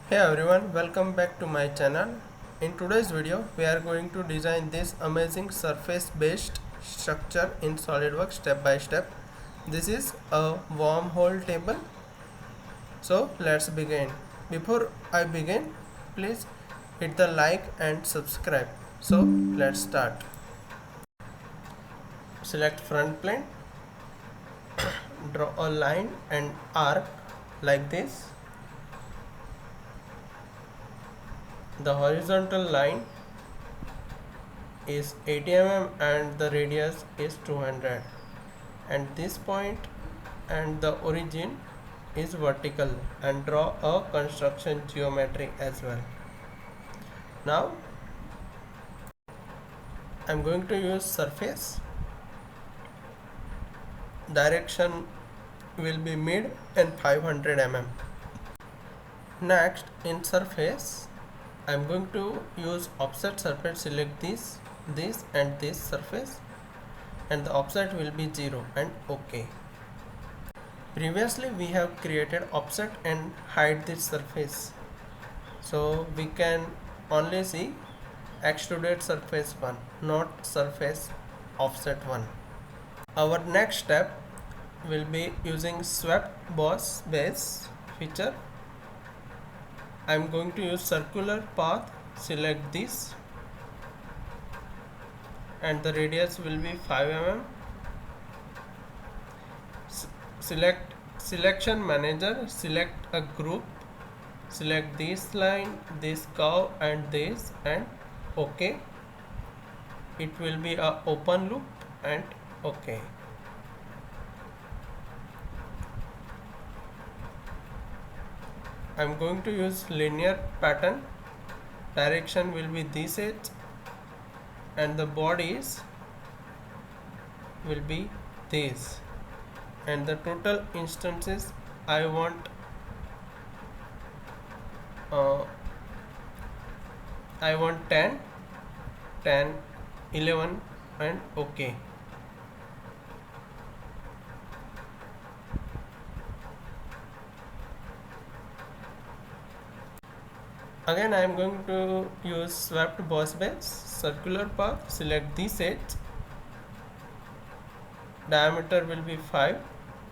Hey everyone, welcome back to my channel. In today's video, we are going to design this amazing surface based structure in SolidWorks step by step. This is a wormhole table. So let's begin. Before I begin, please hit the like and subscribe. So let's start. Select front plane, draw a line and arc like this. The horizontal line is 80 mm and the radius is 200, and this point and the origin is vertical, and draw a construction geometry as well. Now I'm going to use surface. Direction will be mid and 500 mm. Next, in surface I'm going to use offset surface. Select this and this surface, and the offset will be 0 and OK. Previously we have created offset and hide this surface, so we can only see extruded surface 1, not surface offset 1. Our next step will be using swept boss base feature. I am going to use circular path. Select this and the radius will be 5 mm. Select selection manager, select a group, select this line, this curve and this, and OK. It will be a open loop and OK. I am going to use linear pattern. Direction will be this edge and the bodies will be this, and the total instances I want 10, 10, 11 and OK. Again I am going to use swept boss base, circular path, select this edge, diameter will be 5,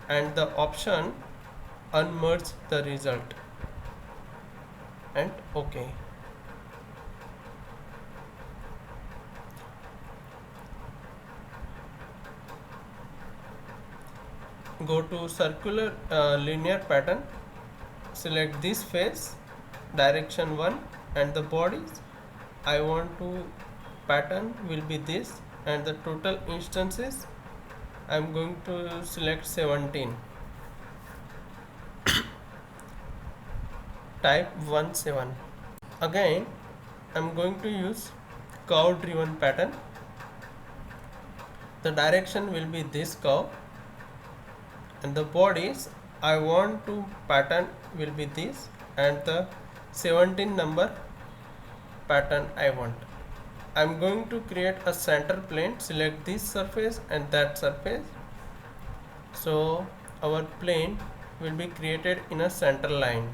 and the option unmerge the result and OK. Go to circular linear pattern, select this face, direction 1, and the bodies I want to pattern will be this, and the total instances I am going to select 17. Type 17. Again I am going to use curve driven pattern. The direction will be this curve, and the bodies I want to pattern will be this, and the 17 number pattern I want. I am going to create a center plane. Select this surface and that surface, so our plane will be created in a center line.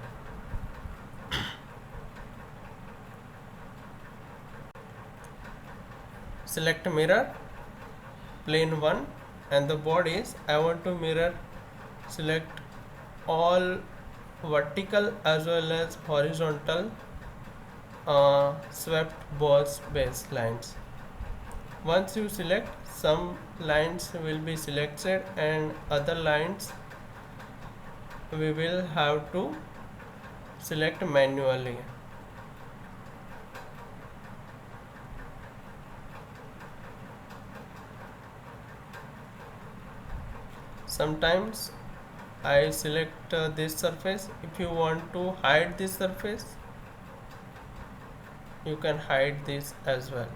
Select mirror, plane 1, and the bodies I want to mirror. Select all vertical as well as horizontal swept boss base lines. Once you select, some lines will be selected and other lines we will have to select manually. Sometimes I select this surface. If you want to hide this surface, you can hide this as well.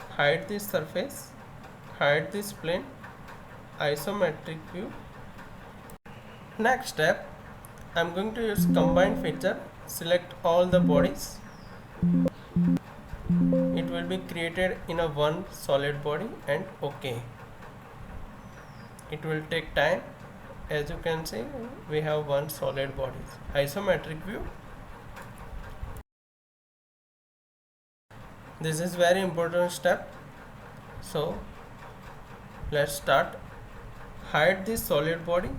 Hide this surface, hide this plane, isometric view. Next step, I am going to use combine feature. Select all the bodies. It will be created in a one solid body and OK. It will take time. as you can see, we have one solid body. Isometric view. This is very important step. So let's start. Hide this solid body.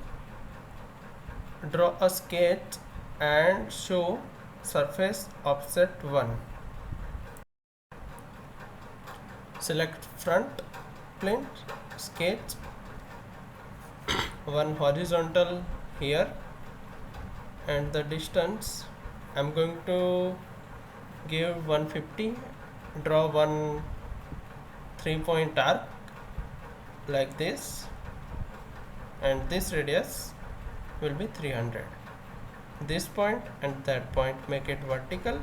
Draw a sketch and show surface offset 1. Select front plane, sketch one horizontal here, and the distance I'm going to give 150. Draw one 3-point arc like this, and this radius will be 300. This point and that point make it vertical,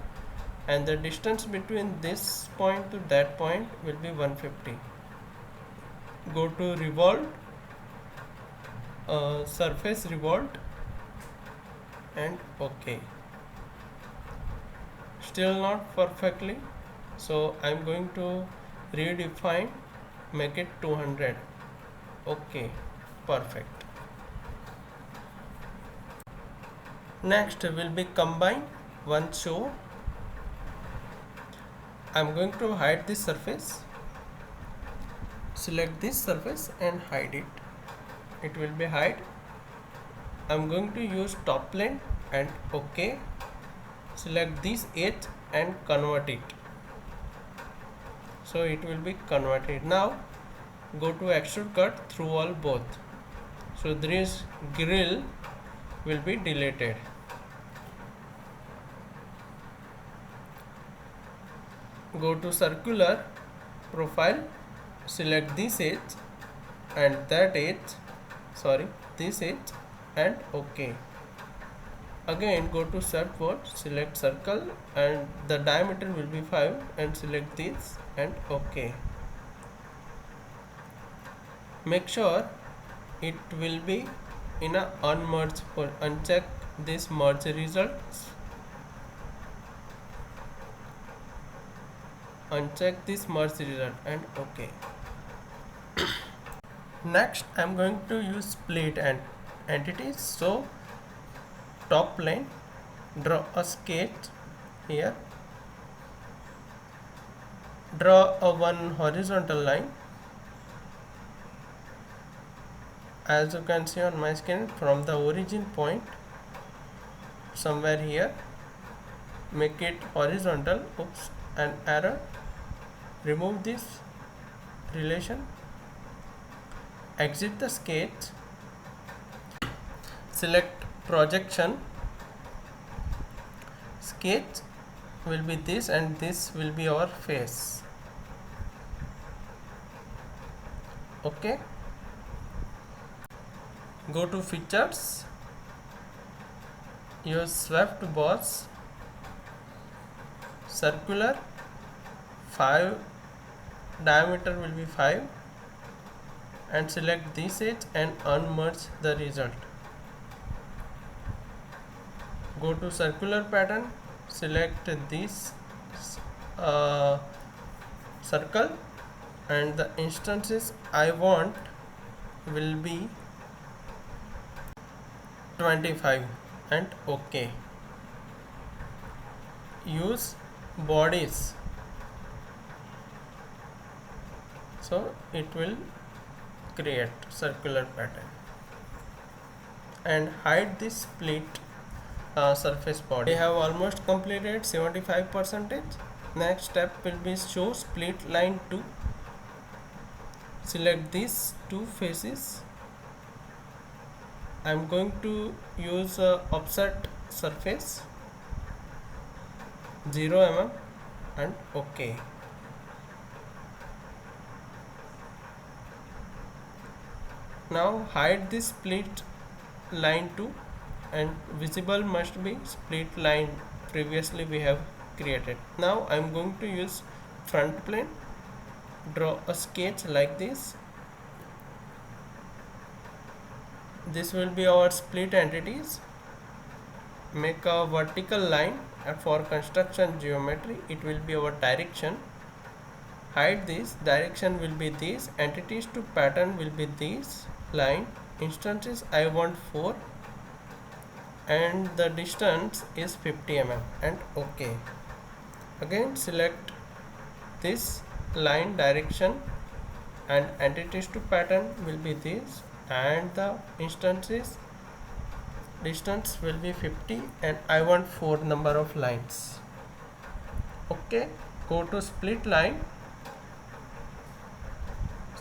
and the distance between this point to that point will be 150. Go to revolve, surface revolved, and OK. Still not perfectly, so I'm going to redefine, make it 200. OK, perfect. Next will be combine one show. I'm going to hide this surface. Select this surface and hide it. It will be hide. I'm going to use top plane and OK. Select this edge and convert it. So it will be converted. Now go to extrude cut through all both. So this grill will be deleted. Go to circular profile, select this edge and that edge, this edge, and OK. Again go to surfboard, select circle and the diameter will be 5 and select this and OK. Make sure it will be in a unmerged or uncheck this merge results. Uncheck this merge result and OK. Next I am going to use split and entities. So top plane, draw a sketch here, draw a one horizontal line. As you can see on my screen, from the origin point somewhere here, make it horizontal. Oops, an error. Remove this relation, exit the sketch, select projection, sketch will be this and this will be our face. OK. Go to features, use swept boss, circular, 5 diameter will be 5, and select this edge and unmerge the result. Go to circular pattern, select this circle and the instances I want will be 25 and OK. Use bodies, so it will create circular pattern, and hide this split surface body. We have almost completed 75%. Next step will be show split line 2. Select these two faces. I am going to use offset surface 0 mm and OK. Now hide this split line 2 and visible must be split line previously we have created. Now I am going to use front plane, draw a sketch like this. This will be our split entities. Make a vertical line, and for construction geometry it will be our direction. Hide this, direction will be this, entities to pattern will be this line, instances I want 4 and the distance is 50 mm and OK. Again select this line direction and entities to pattern will be this and the instances distance will be 50 and I want 4 number of lines. OK, go to split line,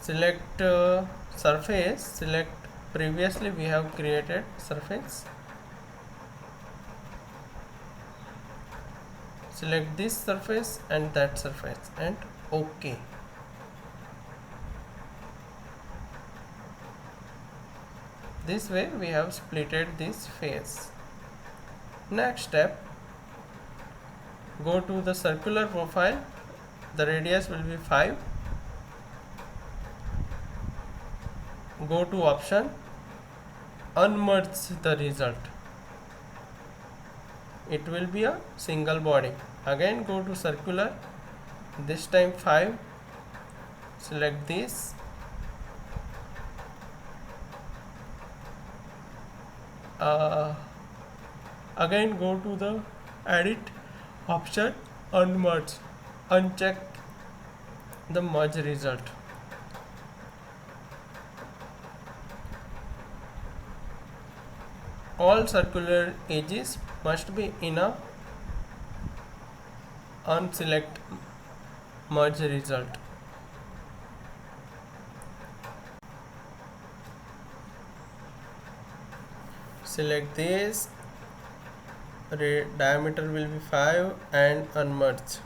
select surface, select previously we have created surface, select this surface and that surface and OK. This way we have splitted this face. Next step, go to the circular profile, the radius will be 5, go to option, unmerge the result, it will be a single body. Again go to circular, this time 5, select this, again go to the edit option, unmerge, uncheck the merge result. All circular edges must be in a unselect merge result. Select this, diameter will be 5 and unmerge.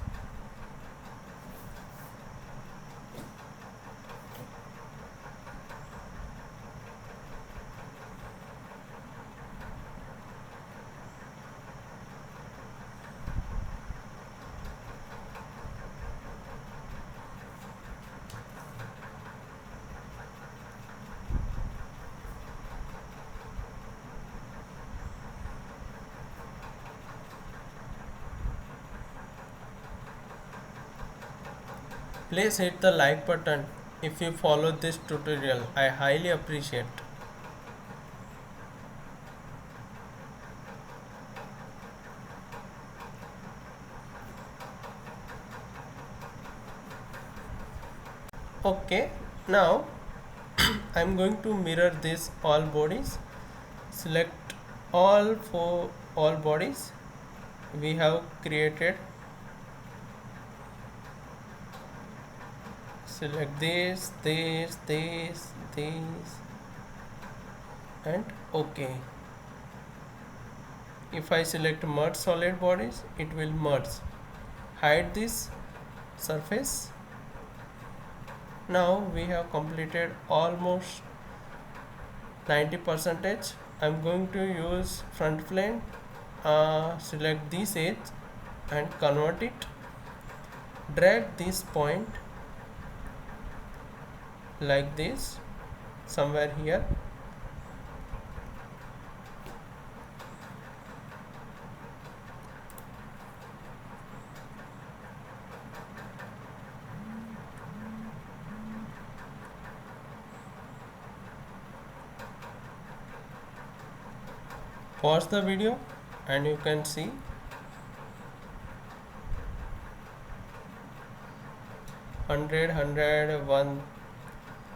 Please hit the like button if you follow this tutorial. I highly appreciate. Okay, now I'm going to mirror this all bodies. Select all bodies we have created. Select this and OK. If I select merge solid bodies, it will merge. Hide this surface. Now we have completed almost 90%. I'm going to use front plane, select this edge and convert it, drag this point like this somewhere here, pause the video and you can see hundred,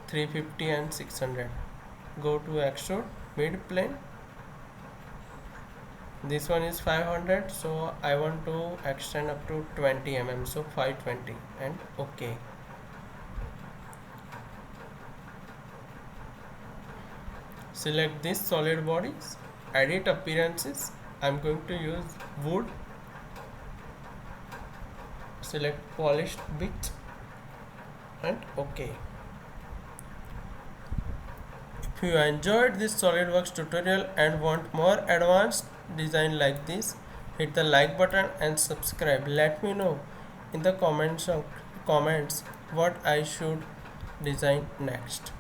350 and 600. Go to extrude mid plane. This one is 500, so I want to extend up to 20 mm, so 520 and OK. Select this solid bodies, edit appearances. I'm going to use wood. Select polished bit and OK. If you enjoyed this SolidWorks tutorial and want more advanced design like this, hit the like button and subscribe. Let me know in the comments what I should design next.